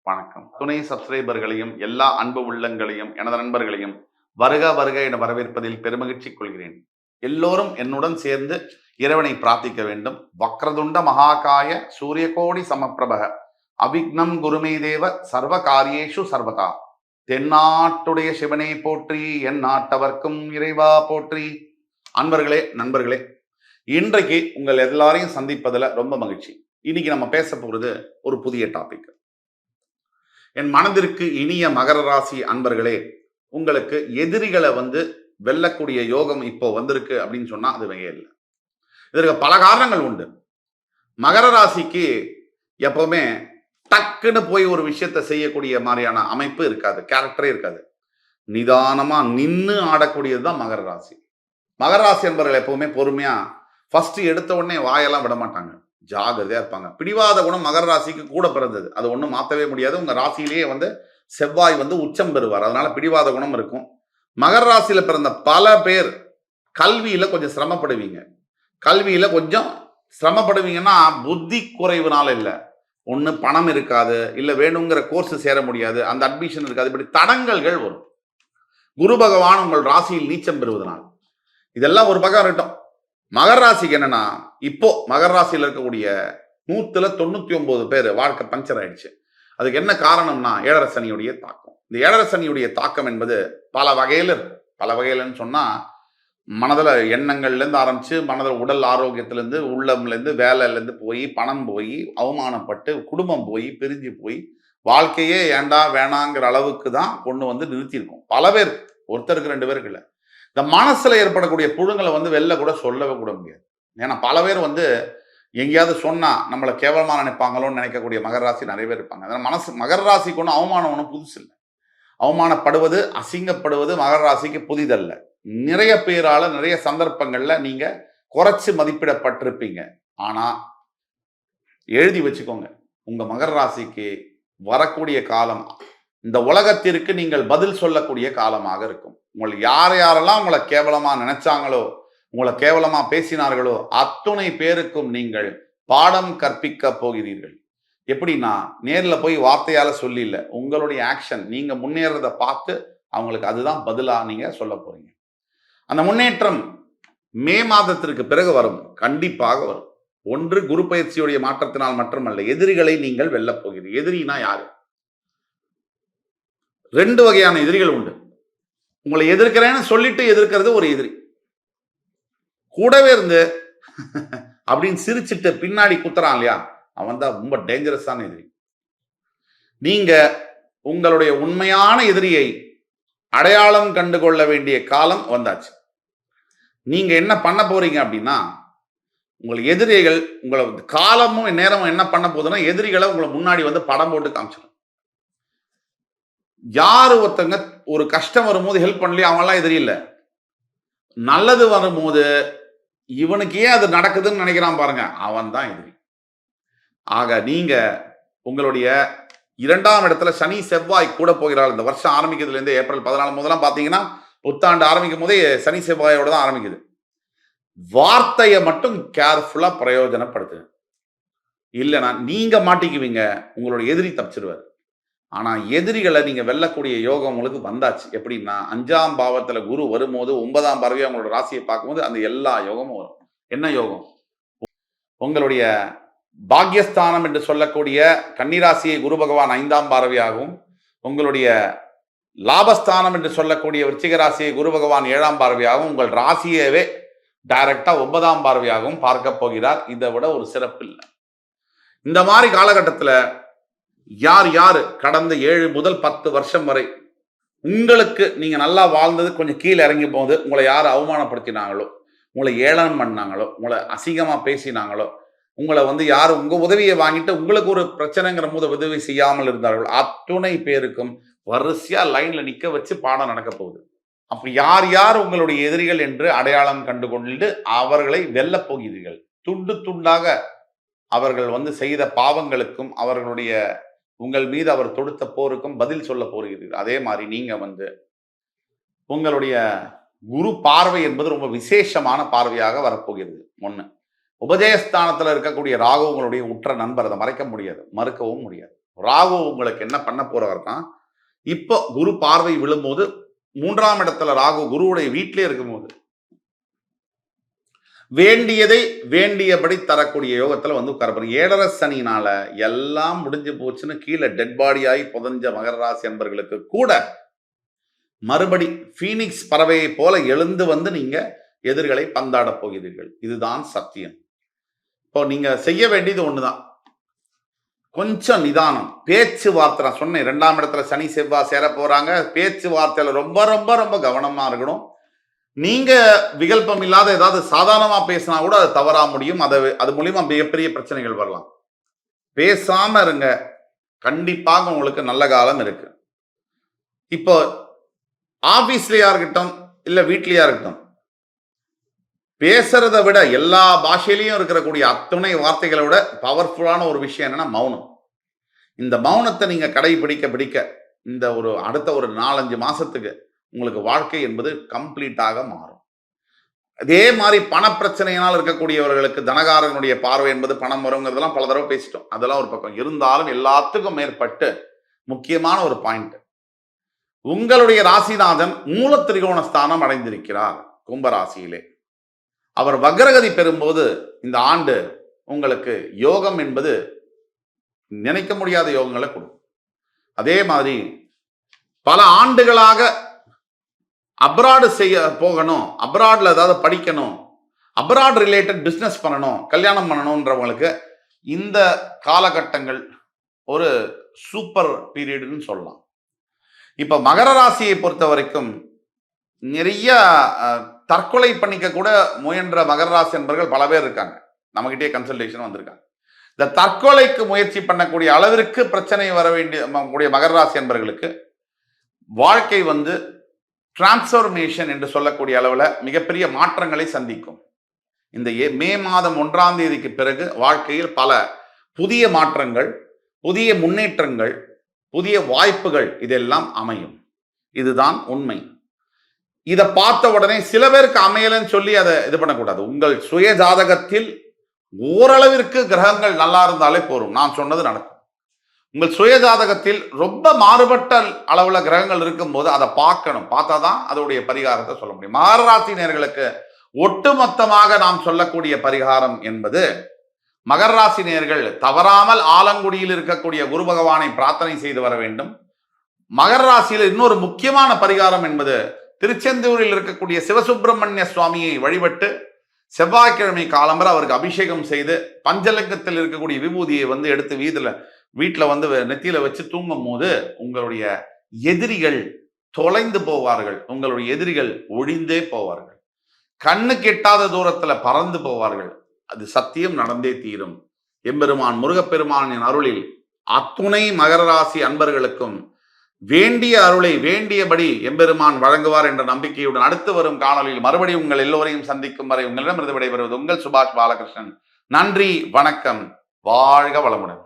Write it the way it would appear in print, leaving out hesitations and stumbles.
வணக்கம். துணை சப்ஸ்கிரைபர்களையும் எல்லா அன்பு உள்ளங்களையும் எனது நண்பர்களையும் வருக வருக என வரவேற்பதில் பெருமகிழ்ச்சி கொள்கிறேன். எல்லோரும் என்னுடன் சேர்ந்து இறைவனை பிரார்த்திக்க வேண்டும். வக்ரதுண்ட மகாகாய சூரியகோடி சமப்பிரபக அவிக்னம் குருமே தேவ சர்வ காரியேஷு சர்வதா. தென்னாட்டுடைய சிவனை போற்றி, என் நாட்டவர்க்கும் இறைவா போற்றி. அன்பர்களே, நண்பர்களே, இன்றைக்கு உங்கள் எல்லாரையும் சந்திப்பதில் ரொம்ப மகிழ்ச்சி. இன்னைக்கு நம்ம பேச போகிறது ஒரு புதிய டாபிக். என் மனதிற்கு இனிய மகர ராசி அன்பர்களே, உங்களுக்கு எதிரிகளை வெல்லக்கூடிய யோகம் இப்போ வந்திருக்கு அப்படின்னு சொன்னா அது வகையே இல்லை. இதற்கு பல காரணங்கள் உண்டு. மகர ராசிக்கு எப்பவுமே டக்குன்னு போய் ஒரு விஷயத்தை செய்யக்கூடிய மாதிரியான அமைப்பு இருக்காது, கேரக்டரே இருக்காது. நிதானமா நின்று ஆடக்கூடியது தான் மகர ராசி. மகர ராசி என்பவர்கள் எப்பவுமே பொறுமையா ஃபர்ஸ்ட் எடுத்த உடனே வாயெல்லாம் விட மாட்டாங்க, ஜாகிரதையா இருப்பாங்க. பிடிவாத குணம் மகர ராசிக்கு கூட பிறந்தது, அது ஒன்றும் மாற்றவே முடியாது. உங்க ராசியிலேயே செவ்வாய் உச்சம் பெறுவார், அதனால பிடிவாத குணம் இருக்கும். மகர ராசியில பிறந்த பல பேர் கல்வியில கொஞ்சம் சிரமப்படுவீங்க. கல்வியில கொஞ்சம் சிரமப்படுவீங்கன்னா புத்தி குறைவுனால இல்லை, ஒன்று பணம் இருக்காது, இல்லை வேணுங்கிற கோர்ஸ் சேர முடியாது, அந்த அட்மிஷன் இருக்காது, இப்படி தடங்கல்கள் வரும். குரு பகவான் உங்கள் ராசியில் நீச்சம் பெறுவதனால் இதெல்லாம் ஒரு பக்கம் இருக்கட்டும். மகர ராசிக்கு என்னன்னா, இப்போ மகர ராசியில் இருக்கக்கூடிய 199 பேர் வாழ்க்கை பஞ்சர் ஆயிடுச்சு. அதுக்கு என்ன காரணம்னா ஏழரை சனியுடைய தாக்கம். இந்த ஏழரை சனியுடைய தாக்கம் என்பது பல வகையில் இருக்கு. பல வகையிலன்னு சொன்னா, மனதில் எண்ணங்கள்லேருந்து ஆரம்பிச்சு, மனதில் உடல் ஆரோக்கியத்திலேருந்து, உள்ளம்லேருந்து, வேலையிலேருந்து போய், பணம் போய், அவமானப்பட்டு, குடும்பம் போய், பிரிஞ்சு போய், வாழ்க்கையே ஏண்டா வேணாங்கிற அளவுக்கு தான் கொண்டு நிறுத்தியிருக்கோம் பல பேர். ஒருத்தருக்கு 2 பேருக்கு இல்லை. இந்த மனசுல ஏற்படக்கூடிய புழுங்களை வெளில கூட சொல்லவே கூட முடியாது. ஏன்னா பல பேர் எங்கேயாவது சொன்னா நம்மளை கேவலமா நினைப்பாங்களோன்னு நினைக்கக்கூடிய மகர ராசி நிறைய பேர் இருப்பாங்க. அதனால மகர ராசிக்கு ஒன்றும் அவமானம் ஒன்றும் புதுசு இல்லை. அவமானப்படுவது, அசிங்கப்படுவது மகர ராசிக்கு புதிதல்ல. நிறைய பேரால நிறைய சந்தர்ப்பங்கள்ல நீங்க குறைச்சு மதிப்பிடப்பட்டிருப்பீங்க. ஆனா எழுதி வச்சுக்கோங்க, உங்க மகர ராசிக்கு வரக்கூடிய காலம் இந்த உலகத்திற்கு நீங்கள் பதில் சொல்லக்கூடிய காலமாக இருக்கும். உங்களை யாரெல்லாம் உங்களை கேவலமா நினைச்சாங்களோ, உங்களை கேவலமா பேசினார்களோ, அத்துணை பேருக்கும் நீங்கள் பாடம் கற்பிக்க போகிறீர்கள். எப்படின்னா, நேரில் போய் வார்த்தையால சொல்லி இல்லை, உங்களுடைய ஆக்ஷன், நீங்க முன்னேறத பார்த்து அவங்களுக்கு அதுதான் பதிலா நீங்க சொல்ல போறீங்க. அந்த முன்னேற்றம் மே மாதத்திற்கு பிறகு வரும், கண்டிப்பாக வரும். ஒன்று குரு பயிற்சியுடைய மாற்றத்தினால் மட்டுமல்ல, எதிரிகளை நீங்கள் வெல்ல போகிறீர்கள். எதிரினா யாரு? 2 வகையான எதிரிகள் உண்டு. உங்களை எதிர்க்கிறேன்னு சொல்லிட்டு எதிர்க்கிறது ஒரு எதிரி. கூடவே இருந்து அப்படின்னு சிரிச்சுட்டு பின்னாடி குத்துறான் இல்லையா, அவன் தான் ரொம்ப டேஞ்சரஸான எதிரி. நீங்க உங்களுடைய உண்மையான எதிரியை அடையாளம் கண்டுகொள்ள வேண்டிய காலம் வந்தாச்சு. நீங்க என்ன பண்ண போறீங்க அப்படின்னா, உங்கள் எதிரிகள் உங்களை காலமும் நேரமும் என்ன பண்ண போகுதுன்னா, எதிரிகளை உங்களை முன்னாடி படம் போட்டு காமிச்சிடும். யாரு ஒருத்தங்க ஒரு கஷ்டம் வரும்போது ஹெல்ப் பண்ணலையே அவங்களாம் எதிரி இல்லை. நல்லது வரும்போது இவனுக்கு ஏன் அது நடக்குதுன்னு நினைக்கிறான் பாருங்க, அவன் தான் எதிரி. ஆக நீங்க உங்களுடைய 2ஆம் இடத்துல சனி செவ்வாய் கூட போகிறாள். இந்த வருஷம் ஆரம்பிக்கிறதுல இருந்து ஏப்ரல் 14 முதலாம் பாத்தீங்கன்னா, புத்தாண்டு ஆரம்பிக்கும் போதே சனி செவ்வாயோட தான் ஆரம்பிக்குது. வார்த்தையை மட்டும் கேர்ஃபுல்லா பிரயோஜனப்படுத்துங்க, இல்லைன்னா நீங்க மாட்டிக்குவீங்க, உங்களுடைய எதிரி தப்பிச்சிருவார். ஆனா எதிரிகளை நீங்க வெல்லக்கூடிய யோகம் உங்களுக்கு வந்தாச்சு. எப்படின்னா, 5ஆம் பாவத்துல குரு வரும்போது 9ஆம் பார்வையா உங்களோட ராசியை பார்க்கும்போது அந்த எல்லா யோகமும் வரும். என்ன யோகம்? உங்களுடைய பாக்யஸ்தானம் என்று சொல்லக்கூடிய கன்னிராசியை குரு பகவான் 5ஆம் பார்வையாகவும், உங்களுடைய லாபஸ்தானம் என்று சொல்லக்கூடிய விருச்சிக ராசியை குரு பகவான் 7ஆம் பார்வையாகவும், உங்கள் ராசியவே டைரக்டா 9ஆம் பார்வையாகவும் பார்க்க போகிறார். இதை விட ஒரு சிறப்பு இல்லை. இந்த மாதிரி காலகட்டத்தில் யார் யார் கடந்த 7 முதல் 10 வருஷம் வரை உங்களுக்கு நீங்க நல்லா வாழ்ந்தது கொஞ்சம் கீழே இறங்கி போகுது, உங்களை யார் அவமானப்படுத்தினாங்களோ, உங்களை ஏளனம் பண்ணாங்களோ, உங்களை அசிங்கமா பேசினாங்களோ, உங்களை யார் உங்க உதவியை வாங்கிட்டு உங்களுக்கு ஒரு பிரச்சனைங்கிற போது உதவி செய்யாமல் இருந்தார்கள், அத்துணை பேருக்கும் வரிசையா லைன்ல நிக்க வச்சு பாடம் நடக்க போகுது. அப்படி யார் யார் உங்களுடைய எதிரிகள் என்று அடையாளம் கண்டுகொண்டு அவர்களை வெல்ல போகிறீர்கள். துண்டு துண்டாக அவர்கள் செய்த பாவங்களுக்கும் அவர்களுடைய உங்கள் மீது அவர் தொடுத்த போருக்கும் பதில் சொல்ல போகிறீர்கள். அதே மாதிரி நீங்க உங்களுடைய குரு பார்வை என்பது ரொம்ப விசேஷமான பார்வையாக வரப்போகிறது. 1, உபஜயஸ்தானத்தில் இருக்கக்கூடிய ராகு உங்களுடைய உற்ற நண்பர், அதை மறைக்க முடியாது, மறுக்கவும் முடியாது. ராகு உங்களுக்கு என்ன பண்ண போறாருன்னா, இப்போ குரு பார்வை விழும்போது 3ஆம் இடத்துல ராகு குருவுடைய வீட்டிலே இருக்கும்போது வேண்டியதை வேண்டியபடி தரக்கூடிய யோகத்துல வந்து உட்கார 7.5 சனினால எல்லாம் முடிஞ்சு போச்சுன்னு கீழே டெட் பாடியாகி புதஞ்ச மகர ராசி அன்பர்களுக்கு கூட மறுபடி பீனிக்ஸ் பறவையை போல எழுந்து வந்து நீங்க எதிர்களை பந்தாட போகிறீர்கள். இதுதான் சத்தியம். இப்போ நீங்க செய்ய வேண்டியது ஒண்ணுதான், கொஞ்சம் நிதானம். பேச்சுவார்த்தை, நான் சொன்னேன் 2ஆம் இடத்துல சனி செவ்வாய் சேர போறாங்க. பேச்சுவார்த்தையில ரொம்ப ரொம்ப ரொம்ப கவனமா இருக்கணும். நீங்க விகல்பம் இல்லாத ஏதாவது சாதாரணமா பேசினா கூட அது தவறா முடியும். அது மூலியமா மிகப்பெரிய பிரச்சனைகள் வரலாம். பேசாம இருங்க, கண்டிப்பாக உங்களுக்கு நல்ல காலம் இருக்கு. இப்போ ஆபீஸ்லயா இருக்கட்டும் இல்ல வீட்லயா இருக்கட்டும், பேசுறதை விட எல்லா பாஷையிலையும் இருக்கக்கூடிய அத்தனை வார்த்தைகளை விட பவர்ஃபுல்லான ஒரு விஷயம் என்னன்னா மௌனம். இந்த மௌனத்தை நீங்க கடைபிடிக்க இந்த அடுத்த ஒரு 4-5 மாசத்துக்கு உங்களுக்கு வாழ்க்கை என்பது கம்ப்ளீட்டாக மாறும். அதே மாதிரி பணப்பிரச்சனையினால் இருக்கக்கூடியவர்களுக்கு தனகாரனுடைய பார்வை என்பது பணம் வருங்கிறதெல்லாம் பல தடவை பேசிட்டோம். அதெல்லாம் ஒரு பக்கம் இருந்தாலும் எல்லாத்துக்கும் மேற்பட்டு முக்கியமான ஒரு பாயிண்ட், உங்களுடைய ராசிநாதன் மூல திரிகோண ஸ்தானம் அடைந்திருக்கிறார் கும்பராசியிலே. அவர் வக்ரகதி பெறும்போது இந்த ஆண்டு உங்களுக்கு யோகம் என்பது நினைக்க முடியாத யோகங்களை கொடுக்கும். அதே மாதிரி பல ஆண்டுகளாக அப்ராடு செய்ய போகணும், அப்ராட்ல ஏதாவது படிக்கணும், அப்ராட் ரிலேட்டட் பிசினஸ் பண்ணணும், கல்யாணம் பண்ணணும்ன்றவங்களுக்கு இந்த காலகட்டங்கள் ஒரு சூப்பர் பீரியட்னு சொல்லலாம். இப்ப மகர ராசியை பொறுத்த வரைக்கும் நிறைய தற்கொலை பண்ணிக்க கூட முயன்ற மகர ராசி என்பவர்கள் பல பேர் இருக்காங்க. நம்மகிட்டே கன்சல்டேஷன் வந்திருக்காங்க. இந்த தற்கொலைக்கு முயற்சி பண்ணக்கூடிய அளவிற்கு பிரச்சனை வர வேண்டிய மகர ராசி என்பவர்களுக்கு வாழ்க்கை வந்து டிரான்ஸ்ஃபர்மேஷன் என்று சொல்லக்கூடிய அளவில் மிகப்பெரிய மாற்றங்களை சந்திக்கும். இந்த மே மாதம் 1ஆம் தேதிக்கு பிறகு வாழ்க்கையில் பல புதிய மாற்றங்கள், புதிய முன்னேற்றங்கள், புதிய வாய்ப்புகள் இதெல்லாம் அமையும். இதுதான் உண்மை. இதை பார்த்த உடனே சில பேருக்கு அமையலன்னு சொல்லி அதை இது பண்ணக்கூடாது. உங்கள் சுய ஜாதகத்தில் ஓரளவிற்கு கிரகங்கள் நல்லா இருந்தாலே போரும், நான் சொன்னது நடக்கும். உங்கள் சுய ஜாதகத்தில் ரொம்ப மாறுபட்ட அளவுல கிரகங்கள் இருக்கும்போது அதை பார்க்கணும். பார்த்தாதான் அதோடைய பரிகாரத்தை சொல்ல முடியும். மகர ராசி நேயர்களுக்கு ஒட்டுமொத்தமாக நாம் சொல்லக்கூடிய பரிகாரம் என்பது, மகர ராசி நேயர்கள் தவறாமல் ஆலங்குடியில் இருக்கக்கூடிய குரு பகவானை பிரார்த்தனை செய்து வர வேண்டும். மகர ராசியில் இன்னொரு முக்கியமான பரிகாரம் என்பது, திருச்செந்தூரில் இருக்கக்கூடிய சிவசுப்பிரமணிய சுவாமியை வழிபட்டு செவ்வாய்க்கிழமை காலம்பர அவருக்கு அபிஷேகம் செய்து பஞ்சலிங்கத்தில் இருக்கக்கூடிய விபூதியை வந்து எடுத்து வீட்டில் வந்து நெத்தியில வச்சு தூங்கும் போது உங்களுடைய எதிரிகள் தொலைந்து போவார்கள், உங்களுடைய எதிரிகள் ஒழிந்தே போவார்கள், கண்ணு கெட்டாத தூரத்துல பறந்து போவார்கள். அது சத்தியம், நடந்தே தீரும். எம்பெருமான் முருகப்பெருமானின் அருளில் அத்துணை மகர ராசி அன்பர்களுக்கும் வேண்டிய அருளை வேண்டியபடி எம்பெருமான் வழங்குவார் என்ற நம்பிக்கையுடன் அடுத்து வரும் காணொலியில் மறுபடியும் உங்கள் எல்லோரையும் சந்திக்கும் வரை உங்களிடமிருந்து விடைபெறுவது உங்கள் சுபாஷ் பாலகிருஷ்ணன். நன்றி, வணக்கம், வாழ்க வளமுடன்.